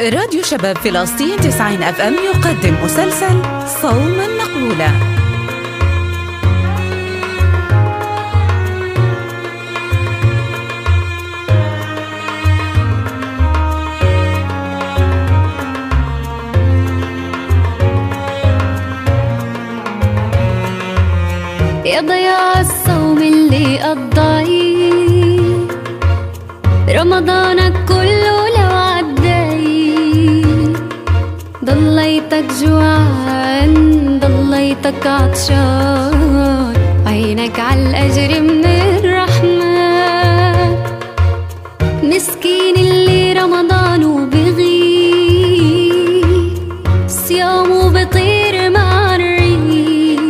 راديو شباب فلسطين 90 FM يقدم مسلسل صوما مقبولا. يا ضياع الصوم اللي قضيه رمضانك كله لو عدي، ضليتك جوعان ضليتك عطشان، عينك عالأجر من الرحمن. مسكين اللي رمضانه بغيب صيامه بطير مع الريح،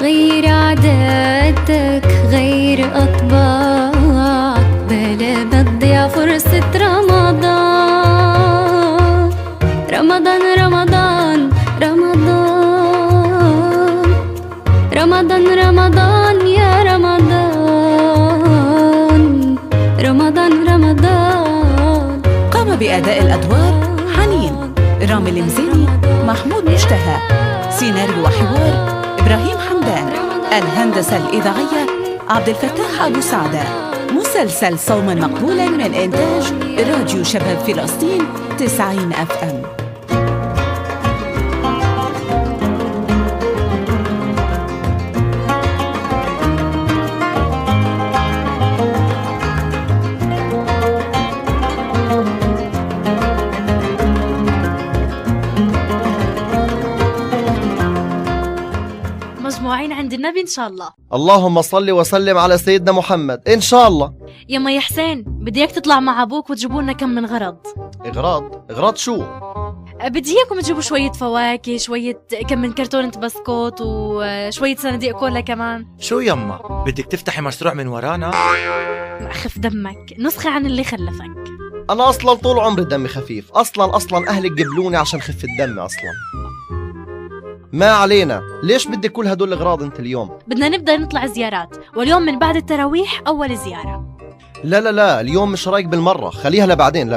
غير عاداتك غير أطباعك بلا بتضيع فرصة رمضان. رمضان رمضان رمضان رمضان رمضان يا رمضان، رمضان رمضان. قام بأداء الأدوار حنين، رامي المزيني، محمود مشتهى. سيناريو وحوار إبراهيم حمدان. الهندسة الإذاعية عبد الفتاح أبو سعدة. مسلسل صوما مقبولا من إنتاج راديو شباب فلسطين 90 FM. مجموعين عند النبي إن شاء الله. اللهم صل وسلم على سيدنا محمد إن شاء الله. يما يا حسين، بدي اياك تطلع مع ابوك وتجيبوا لنا كم من غرض. إغراض شو؟ بدي اياكم تجيبوا شوية فواكه، شوية كم من كرتونة بسكوت وشوية صناديق كولا كمان. شو يما؟ بدك تفتحي مشروع من ورانا؟ أخف دمك، نسخة عن اللي خلفك. أنا أصلا طول عمري دمي خفيف، أصلا أهلي قبلوني عشان خف الدم أصلا. ما علينا، ليش بدي كل هدول الأغراض أنت اليوم؟ بدنا نبدأ نطلع زيارات، واليوم من بعد التراويح أول زيارة. لا اليوم مش رايق بالمرة، خليها لبعدين.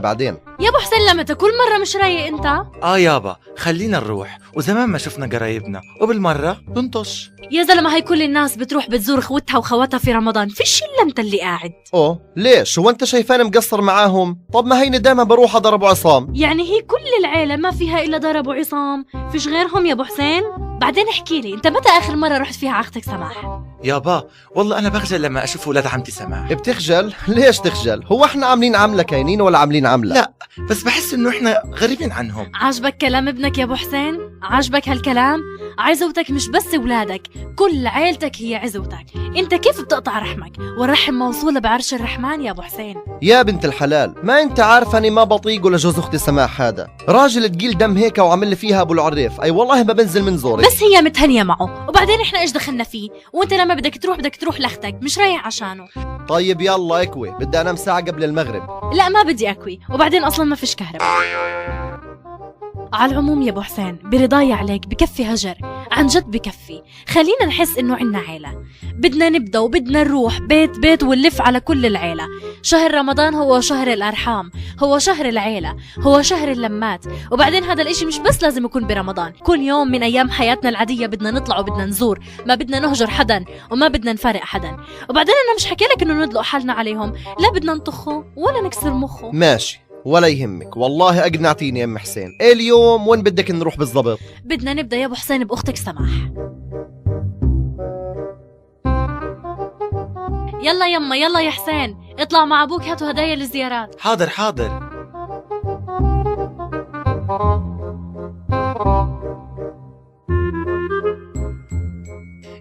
يا أبو حسين لمتى كل مرة مش رايق أنت؟ يابا خلينا نروح، وزمان ما شفنا قرايبنا وبالمرة ننطش. يا زلمة هي كل الناس بتروح بتزور اخوتها وخواتها في رمضان، فيش إلا أنت اللي قاعد. ليش؟ هو أنت شايفاني مقصر معاهم؟ طب ما هيني دايما بروح أضرب عصام. يعني هي كل العيلة ما فيها إلا ضرب وعصام، فيش غيرهم يا أبو حسين؟ بعدين احكي لي أنت متى آخر مرة رحت فيها على أختك سماح؟ يابا والله أنا بخجل لما أشوف ولاد عمتي سماح. بتخجل؟ ليش تخجل؟ هو احنا عاملين عملة كاينين ولا عاملين عملة؟ لا بس بحس إنه إحنا غريبين عنهم. عاجبك كلام ابنك يا أبو حسين؟ عاجبك هالكلام؟ عزوتك مش بس ولادك، كل عيلتك هي عزوتك. انت كيف بتقطع رحمك؟ والرحم موصولة بعرش الرحمن يا أبو حسين. يا بنت الحلال، ما انت عارفة اني ما بطيق ولا جوز اختي سماح هذا راجل تقيل دم هيك وعمل لي فيها ابو العريف. اي والله ما بنزل من زوري. بس هي متهنية معه، وبعدين احنا ايش دخلنا فيه؟ وانت لما بدك تروح لاختك، مش رايح عشانه. طيب يلا اكوي، بدي انام ساعة قبل المغرب. لا ما بدي اكوي، وبعدين اصلا ما فيش كهرباء. على العموم يا ابو حسين، برضاي عليك بكفي هجر، عن جد بكفي. خلينا نحس انه عنا عيلة. بدنا نبدا وبدنا نروح بيت ونلف على كل العيلة. شهر رمضان هو شهر الارحام، هو شهر العيلة، هو شهر اللمات. وبعدين هذا الاشي مش بس لازم يكون برمضان، كل يوم من ايام حياتنا العادية بدنا نطلع وبدنا نزور، ما بدنا نهجر حدا وما بدنا نفارق حدا. وبعدين انا مش حكي لك انه ندلق حالنا عليهم، لا بدنا نطخه ولا نكسر مخه. ماشي ولا يهمك، والله أقنعتيني يا أم حسين. اليوم وين بدك نروح بالضبط؟ بدنا نبدأ يا أبو حسين بأختك سماح. يلا يما، يلا يا حسين، اطلع مع أبوك هاتوا هدايا للزيارات. حاضر.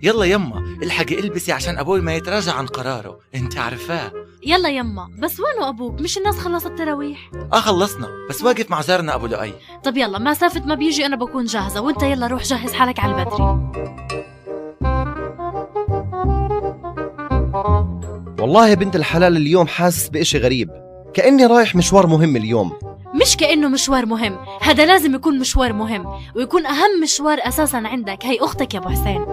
يلا يما الحقي البسي عشان أبوي ما يتراجع عن قراره، انت عارفاه. يلا يما، بس وينه أبوك؟ مش الناس خلصت التراويح؟ خلصنا، بس واقف مع جارنا أبو لؤي. طب يلا مسافة ما بيجي أنا بكون جاهزة، وانت يلا روح جهز حالك على البدري. والله يا بنت الحلال اليوم حاسس بإشي غريب، كأني رايح مشوار مهم اليوم. مش كأنه مشوار مهم، هذا لازم يكون مشوار مهم، ويكون أهم مشوار أساساً عندك هي أختك يا أبو حسين.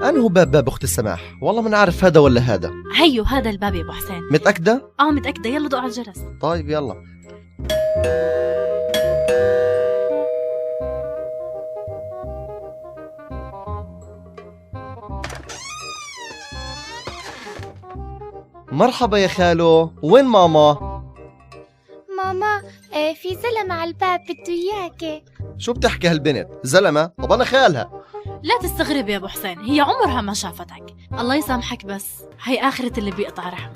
انه باب اخت السماح؟ والله ما نعرف هذا ولا هذا. هيو هذا الباب يا ابو حسين. متأكدة؟ متأكدة، يلا دق على الجرس. طيب يلا. مرحبا يا خالو، وين ماما؟ ماما في زلمة على الباب بده إياكي. شو بتحكي هالبنت؟ زلمة؟ طب أنا خالها. لا تستغرب يا ابو حسين، هي عمرها ما شافتك. الله يسامحك، بس هي آخرة اللي بيقطع رحم.